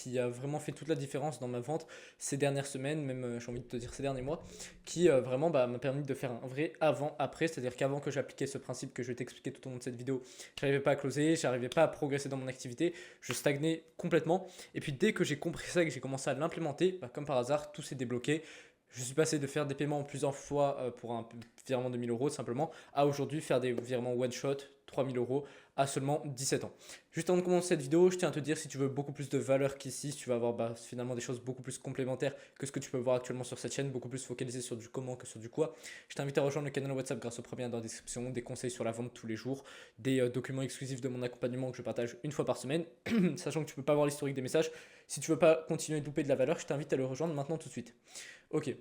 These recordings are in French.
qui a vraiment fait toute la différence dans ma vente ces dernières semaines, même j'ai envie de te dire ces derniers mois, qui vraiment m'a permis de faire un vrai avant-après, c'est-à-dire qu'avant que j'appliquais ce principe que je vais t'expliquer tout au long de cette vidéo, j'arrivais pas à closer, j'arrivais pas à progresser dans mon activité, je stagnais complètement. Et puis dès que j'ai compris ça et que j'ai commencé à l'implémenter, comme par hasard, tout s'est débloqué. Je suis passé de faire des paiements en plusieurs fois pour un virement de 1000 euros simplement à aujourd'hui faire des virements one shot 3000 euros à seulement 17 ans. Juste avant de commencer cette vidéo, je tiens à te dire si tu veux beaucoup plus de valeur qu'ici, si tu vas avoir finalement des choses beaucoup plus complémentaires que ce que tu peux voir actuellement sur cette chaîne, beaucoup plus focalisé sur du comment que sur du quoi. Je t'invite à rejoindre le canal WhatsApp grâce au premier lien dans la description, des conseils sur la vente tous les jours, des documents exclusifs de mon accompagnement que je partage une fois par semaine, sachant que tu peux pas voir l'historique des messages. Si tu veux pas continuer de louper de la valeur, je t'invite à le rejoindre maintenant tout de suite. Ok,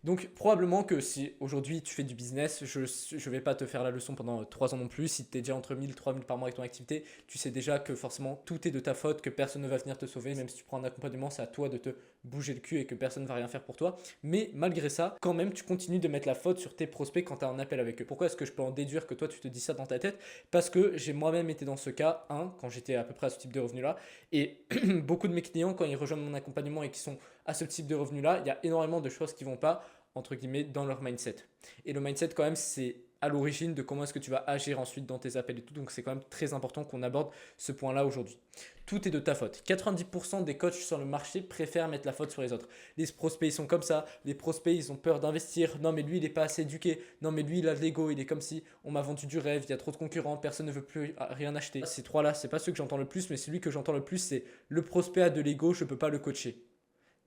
donc probablement que si aujourd'hui tu fais du business, je ne vais pas te faire la leçon pendant 3 ans non plus. Si tu es déjà entre 1000 et 3000 par mois avec ton activité, tu sais déjà que forcément tout est de ta faute, que personne ne va venir te sauver. Même si tu prends un accompagnement, c'est à toi de te bouger le cul et que personne ne va rien faire pour toi. Mais malgré ça, quand même, tu continues de mettre la faute sur tes prospects quand tu as un appel avec eux. Pourquoi est-ce que je peux en déduire que toi tu te dis ça dans ta tête? Parce que j'ai moi-même été dans ce cas, quand j'étais à peu près à ce type de revenu-là. Et beaucoup de mes clients, quand ils rejoignent mon accompagnement et qui sont à ce type de revenu-là, il y a énormément de choses qui vont pas, entre guillemets, dans leur mindset. Et le mindset, quand même, c'est à l'origine de comment est-ce que tu vas agir ensuite dans tes appels et tout. Donc, c'est quand même très important qu'on aborde ce point-là aujourd'hui. Tout est de ta faute. 90% des coachs sur le marché préfèrent mettre la faute sur les autres. Les prospects, ils sont comme ça. Les prospects, ils ont peur d'investir. Non, mais lui, il n'est pas assez éduqué. Non, mais lui, il a de l'ego. Il est comme si on m'a vendu du rêve. Il y a trop de concurrents. Personne ne veut plus rien acheter. Ces trois-là, c'est pas ceux que j'entends le plus, mais celui que j'entends le plus, c'est le prospect a de l'ego. Je ne peux pas le coacher.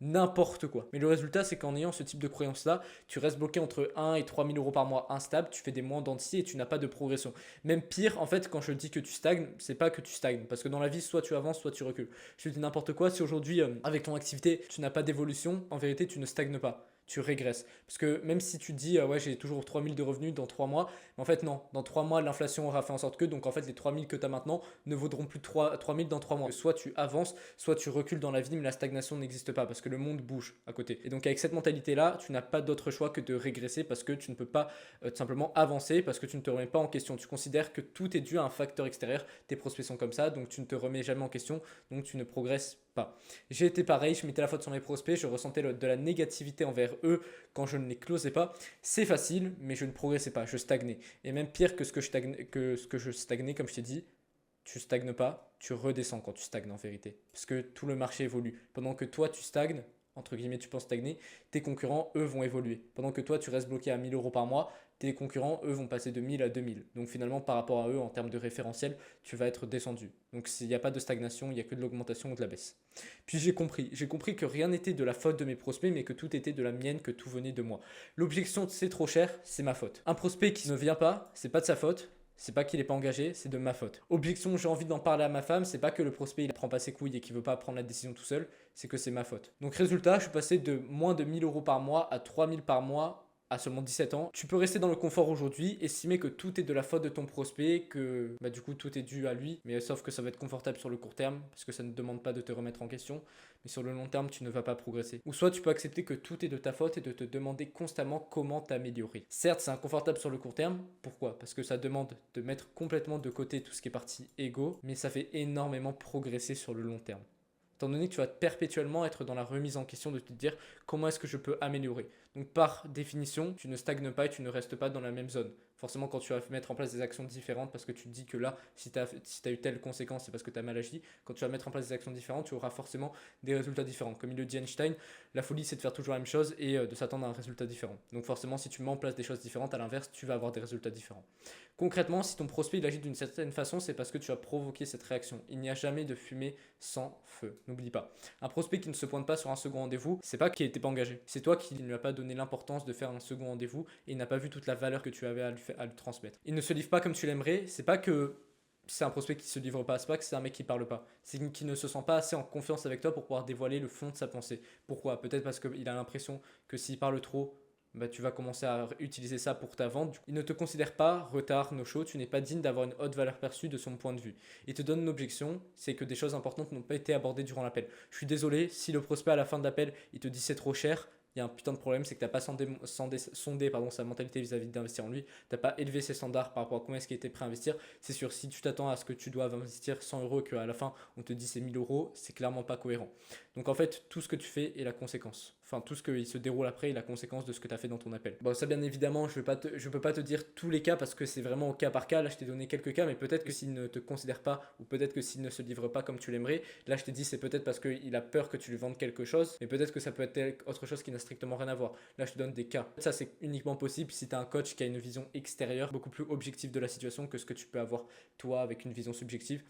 N'importe quoi. Mais le résultat, c'est qu'en ayant ce type de croyance-là, tu restes bloqué entre 1 et 3000 euros par mois instable, tu fais des mois d'entier et tu n'as pas de progression. Même pire, en fait, quand je dis que tu stagnes, c'est pas que tu stagnes. Parce que dans la vie, soit tu avances, soit tu recules. Je te dis n'importe quoi, si aujourd'hui, avec ton activité, tu n'as pas d'évolution, en vérité, tu ne stagnes pas. Tu régresses. Parce que même si tu te dis, ouais, j'ai toujours 3000 de revenus dans 3 mois, mais en fait, non. Dans 3 mois, l'inflation aura fait en sorte que, donc en fait, les 3000 que tu as maintenant ne vaudront plus 3000 dans 3 mois. Soit tu avances, soit tu recules dans la vie, mais la stagnation n'existe pas parce que le monde bouge à côté. Et donc, avec cette mentalité-là, tu n'as pas d'autre choix que de régresser parce que tu ne peux pas tout simplement avancer, parce que tu ne te remets pas en question. Tu considères que tout est dû à un facteur extérieur. Tes prospects sont comme ça, donc tu ne te remets jamais en question, donc tu ne progresses pas. J'ai été pareil, je mettais la faute sur mes prospects, je ressentais de la négativité envers eux quand je ne les closais pas. C'est facile, mais je ne progressais pas, je stagnais. Et même pire que ce que je stagnais, comme je t'ai dit, tu stagnes pas, tu redescends quand tu stagnes en vérité. Parce que tout le marché évolue. Pendant que toi, tu stagnes, entre guillemets, tu penses stagner, tes concurrents, eux, vont évoluer. Pendant que toi, tu restes bloqué à 1000 euros par mois, tes concurrents, eux, vont passer de 1000 à 2000. Donc finalement, par rapport à eux, en termes de référentiel, tu vas être descendu. Donc il n'y a pas de stagnation, il n'y a que de l'augmentation ou de la baisse. Puis j'ai compris que rien n'était de la faute de mes prospects, mais que tout était de la mienne, que tout venait de moi. L'objection, c'est trop cher, c'est ma faute. Un prospect qui ne vient pas, c'est pas de sa faute. C'est pas qu'il n'est pas engagé, c'est de ma faute. Objection, j'ai envie d'en parler à ma femme, c'est pas que le prospect il prend pas ses couilles et qu'il veut pas prendre la décision tout seul, c'est que c'est ma faute. Donc résultat, je suis passé de moins de 1000 euros par mois à 3000 par mois à seulement 17 ans. Tu peux rester dans le confort aujourd'hui, estimer que tout est de la faute de ton prospect, que du coup tout est dû à lui, mais sauf que ça va être confortable sur le court terme, parce que ça ne demande pas de te remettre en question, mais sur le long terme, tu ne vas pas progresser. Ou soit tu peux accepter que tout est de ta faute et de te demander constamment comment t'améliorer. Certes, c'est inconfortable sur le court terme. Pourquoi? Parce que ça demande de mettre complètement de côté tout ce qui est partie égo, mais ça fait énormément progresser sur le long terme. Étant donné que tu vas perpétuellement être dans la remise en question de te dire comment est-ce que je peux améliorer. Donc par définition, tu ne stagnes pas et tu ne restes pas dans la même zone. Forcément, quand tu vas mettre en place des actions différentes, parce que tu te dis que là, si tu as eu telle conséquence, c'est parce que tu as mal agi, quand tu vas mettre en place des actions différentes, tu auras forcément des résultats différents. Comme il le dit Einstein, la folie, c'est de faire toujours la même chose et de s'attendre à un résultat différent. Donc forcément, si tu mets en place des choses différentes, à l'inverse, tu vas avoir des résultats différents. Concrètement, si ton prospect il agit d'une certaine façon, c'est parce que tu as provoqué cette réaction. Il n'y a jamais de fumée sans feu. N'oublie pas. Un prospect qui ne se pointe pas sur un second rendez-vous, c'est pas qu'il n'était pas engagé. C'est toi qui ne lui as pas donné l'importance de faire un second rendez-vous et il n'a pas vu toute la valeur que tu avais à lui transmettre. Il ne se livre pas comme tu l'aimerais. C'est pas que c'est un prospect qui se livre pas, c'est pas que c'est un mec qui parle pas. C'est qu'il ne se sent pas assez en confiance avec toi pour pouvoir dévoiler le fond de sa pensée. Pourquoi? Peut-être parce qu'il a l'impression que s'il parle trop, tu vas commencer à utiliser ça pour ta vente. Il ne te considère pas retard, no show, tu n'es pas digne d'avoir une haute valeur perçue de son point de vue. Il te donne une objection, c'est que des choses importantes n'ont pas été abordées durant l'appel. Je suis désolé, si le prospect à la fin de l'appel, il te dit c'est trop cher, il y a un putain de problème, c'est que tu n'as pas sondé sa mentalité vis-à-vis d'investir en lui, tu n'as pas élevé ses standards par rapport à combien est-ce qu'il était prêt à investir. C'est sûr, si tu t'attends à ce que tu doives investir 100 euros et qu'à la fin on te dit c'est 1000 euros, c'est clairement pas cohérent. Donc en fait, tout ce que tu fais est la conséquence. Enfin, tout ce qui se déroule après est la conséquence de ce que tu as fait dans ton appel. Bon, ça bien évidemment, je peux pas te dire tous les cas parce que c'est vraiment au cas par cas. Là, je t'ai donné quelques cas, mais peut-être que s'il ne te considère pas ou peut-être que s'il ne se livre pas comme tu l'aimerais, là, je t'ai dit c'est peut-être parce qu'il a peur que tu lui vendes quelque chose, mais peut-être que ça peut être autre chose qui n'a strictement rien à voir. Là, je te donne des cas. Ça, c'est uniquement possible si tu as un coach qui a une vision extérieure, beaucoup plus objective de la situation que ce que tu peux avoir toi avec une vision subjective.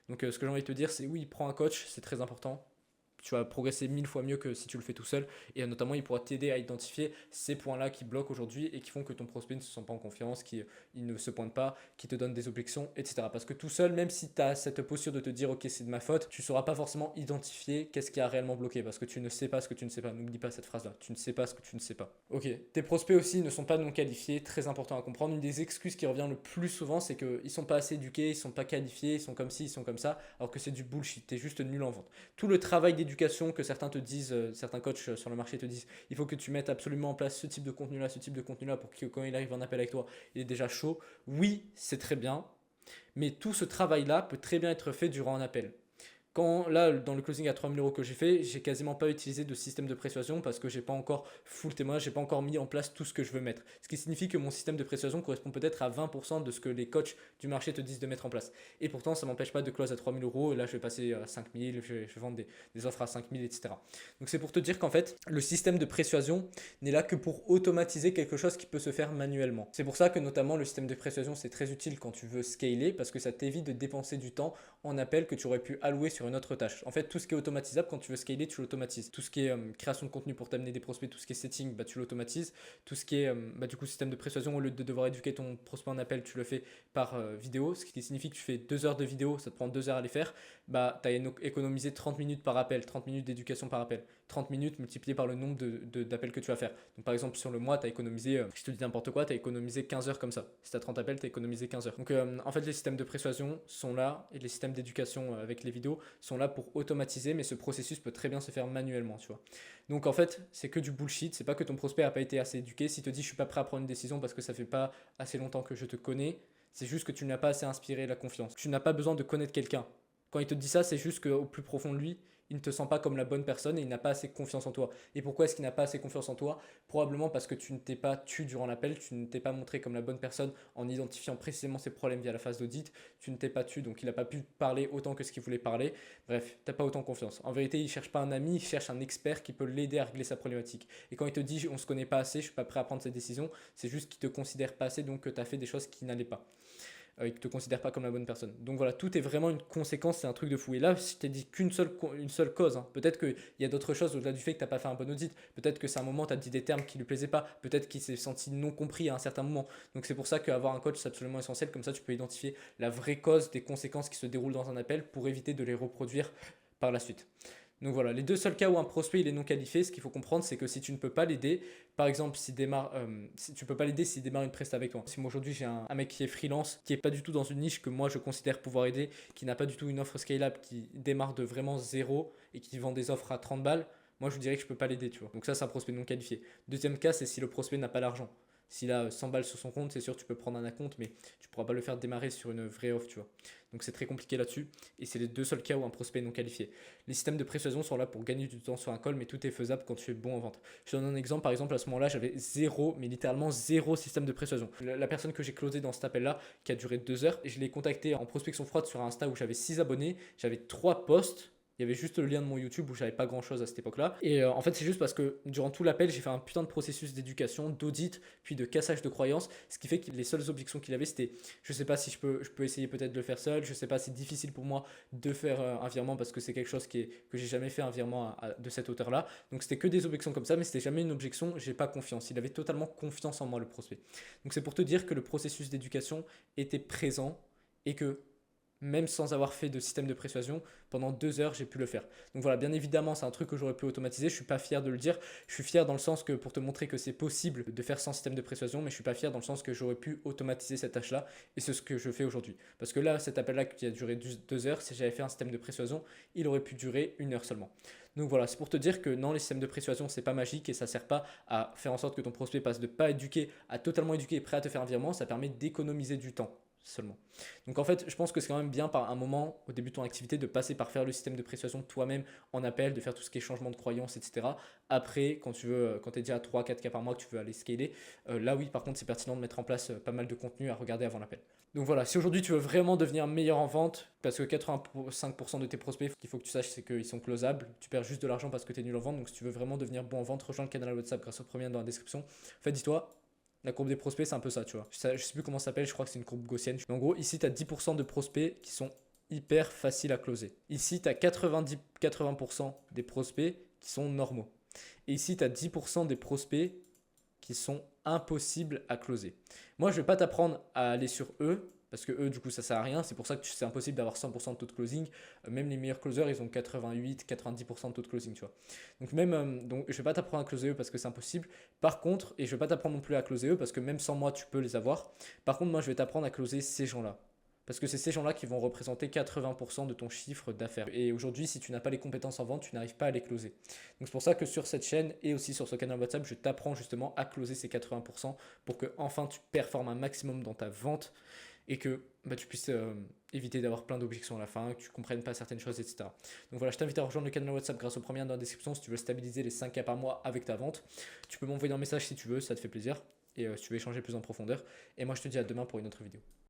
Donc, ce que j'ai envie de te dire, c'est oui, prends un coach, c'est très important. Tu vas progresser 1000 fois mieux que si tu le fais tout seul. Et notamment, il pourra t'aider à identifier ces points-là qui bloquent aujourd'hui et qui font que ton prospect ne se sent pas en confiance, qu'il ne se pointe pas, qui te donne des objections, etc. Parce que tout seul, même si tu as cette posture de te dire ok, c'est de ma faute, tu ne sauras pas forcément identifier qu'est-ce qui a réellement bloqué parce que tu ne sais pas ce que tu ne sais pas. N'oublie pas cette phrase-là. Tu ne sais pas ce que tu ne sais pas. Ok, tes prospects aussi ne sont pas non qualifiés, très important à comprendre. Une des excuses qui revient le plus souvent, c'est qu'ils ne sont pas assez éduqués, ils ne sont pas qualifiés, ils sont comme ci, ils sont comme ça, alors que c'est du bullshit. Tu es juste nul en vente. Tout le travail d'éducation que certains te disent, certains coachs sur le marché te disent, il faut que tu mettes absolument en place ce type de contenu-là pour que quand il arrive en appel avec toi, il est déjà chaud. Oui, c'est très bien, mais tout ce travail-là peut très bien être fait durant un appel. Quand là, dans le closing à 3000 euros que j'ai fait, j'ai quasiment pas utilisé de système de persuasion parce que j'ai pas encore full témoignage, j'ai pas encore mis en place tout ce que je veux mettre. Ce qui signifie que mon système de persuasion correspond peut-être à 20% de ce que les coachs du marché te disent de mettre en place. Et pourtant, ça m'empêche pas de close à 3000 euros. Et là, je vais passer à 5000, je vais vendre des offres à 5000, etc. Donc, c'est pour te dire qu'en fait, le système de persuasion n'est là que pour automatiser quelque chose qui peut se faire manuellement. C'est pour ça que notamment le système de persuasion, c'est très utile quand tu veux scaler parce que ça t'évite de dépenser du temps en appel que tu aurais pu allouer sur une autre tâche. En fait, tout ce qui est automatisable, quand tu veux scaler, tu l'automatises. Tout ce qui est création de contenu pour t'amener des prospects, tout ce qui est setting, bah, tu l'automatises. Tout ce qui est du coup système de persuasion, au lieu de devoir éduquer ton prospect en appel, tu le fais par vidéo, ce qui signifie que tu fais 2 heures de vidéo, ça te prend 2 heures à les faire. Bah, tu as économisé 30 minutes par appel, 30 minutes d'éducation par appel. 30 minutes multiplié par le nombre d'appels que tu vas faire. Donc par exemple, sur le mois, tu as économisé, je te dis n'importe quoi, tu as économisé 15 heures comme ça. Si tu as 30 appels, tu as économisé 15 heures. Donc en fait, les systèmes de persuasion sont là et les systèmes d'éducation avec les vidéos sont là pour automatiser, mais ce processus peut très bien se faire manuellement, tu vois. Donc en fait, c'est que du bullshit, c'est pas que ton prospect a pas été assez éduqué. S'il te dit je suis pas prêt à prendre une décision parce que ça fait pas assez longtemps que je te connais, c'est juste que tu n'as pas assez inspiré la confiance. Tu n'as pas besoin de connaître quelqu'un. Quand il te dit ça, c'est juste qu'au plus profond de lui, il ne te sent pas comme la bonne personne et il n'a pas assez confiance en toi. Et pourquoi est-ce qu'il n'a pas assez confiance en toi? Probablement parce que tu ne t'es pas tu durant l'appel, tu ne t'es pas montré comme la bonne personne en identifiant précisément ses problèmes via la phase d'audit, tu ne t'es pas tu, donc il n'a pas pu parler autant que ce qu'il voulait parler. Bref, tu n'as pas autant confiance. En vérité, il ne cherche pas un ami, il cherche un expert qui peut l'aider à régler sa problématique. Et quand il te dit on ne se connaît pas assez, je ne suis pas prêt à prendre cette décision, c'est juste qu'il ne te considère pas assez, donc que tu as fait des choses qui n'allaient pas. Il ne te considère pas comme la bonne personne. Donc voilà, tout est vraiment une conséquence, c'est un truc de fou. Et là, je t'ai dit qu'une seule cause. Hein. Peut-être qu'il y a d'autres choses au-delà du fait que tu n'as pas fait un bon audit. Peut-être que c'est un moment, tu as dit des termes qui ne lui plaisaient pas. Peut-être qu'il s'est senti non compris à un certain moment. Donc c'est pour ça qu'avoir un coach, c'est absolument essentiel. Comme ça, tu peux identifier la vraie cause des conséquences qui se déroulent dans un appel pour éviter de les reproduire par la suite. Donc voilà, les deux seuls cas où un prospect il est non qualifié, ce qu'il faut comprendre, c'est que si tu ne peux pas l'aider, par exemple, si tu peux pas l'aider s'il démarre une presta avec toi. Si moi aujourd'hui j'ai un mec qui est freelance, qui est pas du tout dans une niche que moi je considère pouvoir aider, qui n'a pas du tout une offre scalable, qui démarre de vraiment zéro et qui vend des offres à 30 balles, moi je vous dirais que je peux pas l'aider, tu vois. Donc ça, c'est un prospect non qualifié. Deuxième cas, c'est si le prospect n'a pas l'argent. S'il a 100 balles sur son compte, c'est sûr tu peux prendre un acompte, mais tu pourras pas le faire démarrer sur une vraie offre, tu vois. Donc c'est très compliqué là-dessus. Et c'est les deux seuls cas où un prospect est non qualifié. Les systèmes de persuasion sont là pour gagner du temps sur un call, mais tout est faisable quand tu es bon en vente. Je te donne un exemple. Par exemple, à ce moment-là, j'avais zéro, mais littéralement zéro système de persuasion. La personne que j'ai closée dans cet appel-là, qui a duré 2 heures, et je l'ai contacté en prospection froide sur Insta où j'avais 6 abonnés, j'avais 3 posts. Il y avait juste le lien de mon YouTube où j'avais pas grand chose à cette époque-là. Et en fait, c'est juste parce que durant tout l'appel, j'ai fait un putain de processus d'éducation, d'audit, puis de cassage de croyances. Ce qui fait que les seules objections qu'il avait, c'était je sais pas si je peux essayer peut-être de le faire seul. Je sais pas, c'est difficile pour moi de faire un virement parce que c'est quelque chose que j'ai jamais fait un virement de cette hauteur-là. Donc c'était que des objections comme ça, mais c'était jamais une objection, j'ai pas confiance. Il avait totalement confiance en moi, le prospect. Donc c'est pour te dire que le processus d'éducation était présent et que même sans avoir fait de système de persuasion, pendant 2 heures, j'ai pu le faire. Donc voilà, bien évidemment, c'est un truc que j'aurais pu automatiser. Je suis pas fier de le dire. Je suis fier dans le sens que pour te montrer que c'est possible de faire sans système de persuasion, mais je suis pas fier dans le sens que j'aurais pu automatiser cette tâche-là. Et c'est ce que je fais aujourd'hui. Parce que là, cet appel-là qui a duré 2 heures, si j'avais fait un système de persuasion, il aurait pu durer 1 heure seulement. Donc voilà, c'est pour te dire que non, les systèmes de persuasion, c'est pas magique et ça sert pas à faire en sorte que ton prospect passe de pas éduqué à totalement éduqué et prêt à te faire un virement. Ça permet d'économiser du temps seulement. Donc en fait, je pense que c'est quand même bien par un moment au début de ton activité de passer par faire le système de persuasion toi-même en appel, de faire tout ce qui est changement de croyance, etc. Après, quand tu veux, quand tu es déjà à 3-4 cas par mois que tu veux aller scaler, là oui, par contre, c'est pertinent de mettre en place pas mal de contenu à regarder avant l'appel. Donc voilà, si aujourd'hui tu veux vraiment devenir meilleur en vente, parce que 85% de tes prospects, ce qu'il faut que tu saches, c'est qu'ils sont closables, tu perds juste de l'argent parce que tu es nul en vente. Donc si tu veux vraiment devenir bon en vente, rejoins le canal WhatsApp grâce au premier lien dans la description. En fait, dis-toi, la courbe des prospects, c'est un peu ça, tu vois. Je sais plus comment ça s'appelle, je crois que c'est une courbe gaussienne. Mais en gros, ici, tu as 10% de prospects qui sont hyper faciles à closer. Ici, tu as 80% des prospects qui sont normaux. Et ici, tu as 10% des prospects qui sont impossibles à closer. Moi, je ne vais pas t'apprendre à aller sur eux, parce que eux, du coup, ça sert à rien. C'est pour ça que c'est impossible d'avoir 100% de taux de closing. Même les meilleurs closers, ils ont 88-90% de taux de closing, tu vois. Donc donc je vais pas t'apprendre à closer eux parce que c'est impossible. Par contre, et je vais pas t'apprendre non plus à closer eux parce que même sans moi, tu peux les avoir. Par contre, moi, je vais t'apprendre à closer ces gens-là. Parce que c'est ces gens-là qui vont représenter 80% de ton chiffre d'affaires. Et aujourd'hui, si tu n'as pas les compétences en vente, tu n'arrives pas à les closer. Donc c'est pour ça que sur cette chaîne et aussi sur ce canal WhatsApp, je t'apprends justement à closer ces 80% pour que enfin tu performes un maximum dans ta vente et que tu puisses éviter d'avoir plein d'objections à la fin, que tu ne comprennes pas certaines choses, etc. Donc voilà, je t'invite à rejoindre le canal WhatsApp grâce au premier lien dans la description si tu veux stabiliser les 5 cas par mois avec ta vente. Tu peux m'envoyer un message si tu veux, ça te fait plaisir. Et si tu veux échanger plus en profondeur. Et moi, je te dis à demain pour une autre vidéo.